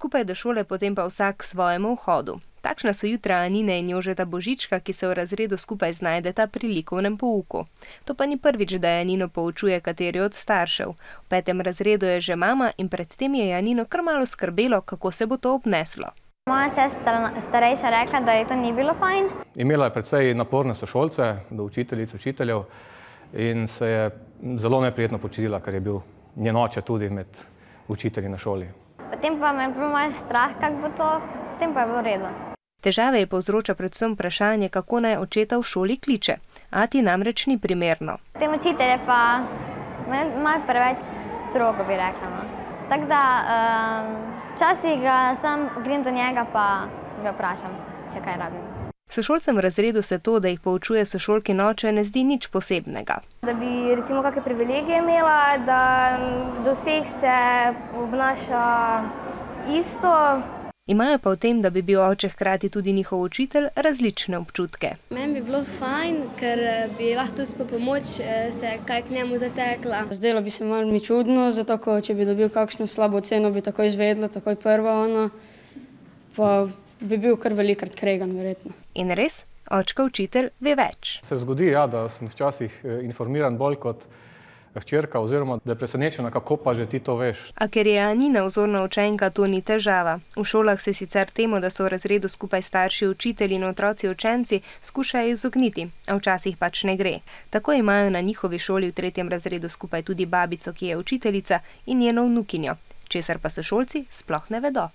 skupaj do šole, potem pa vsak k svojemu vhodu. Takšna so jutra Anine in Jožeta Božička, ki se v razredu skupaj znajdeta pri likovnem pouku. To pa ni prvič, da Janino poučuje kateri od staršev. V 5. razredu je že mama in predtem je Janino kar malo skrbelo, kako se bo to obneslo. Moja sestra starejša rekla, da je to ni bilo fajn. Imela je precej naporne sošolce, do učiteljic, učiteljev in se je zelo neprijetno počutila, ker je bil njen oče tudi med učitelji na šoli. Potem pa me je bilo malo strah, kako bo to, potem pa je bilo v redu. Težave je povzroča predvsem vprašanje, kako naj očeta v šoli kliče. Ati namreč ni primerno. Tem učitelj je pa malo preveč strogo, bi rekla. Tako da včasih grem do njega pa ga vprašam, če kaj rabim. Sošolcem v razredu se to, da jih poučuje sošolkin oče, ne zdi nič posebnega. Da bi recimo kakšne privilegije imela, da do vseh se obnaša isto. Imajo pa v tem, da bi bil oče hkrati tudi njihov učitelj, različne občutke. Meni bi bilo fajn, ker bi lahko tudi po pomoč se kaj k njemu zatekla. Zdelo bi se malo mi čudno, zato če bi dobil kakšno slabo oceno, bi takoj izvedla, takoj prva ona, pa bi bil kar velikrat kregan, verjetno. In res, očka učitelj ve več. Se zgodi, da sem včasih informiran bolj kot hčerka oziroma da je presenečena, kako pa že ti to veš. A ker je Anina vzorna učenka, to ni težava. V šolah se sicer temu, da so v razredu skupaj starši, učitelji in otroci učenci, skušajo izogniti, a včasih pač ne gre. Tako imajo na njihovi šoli v 3. razredu skupaj tudi babico, ki je učiteljica, in njeno vnukinjo, česar pa sošolci sploh ne vedo.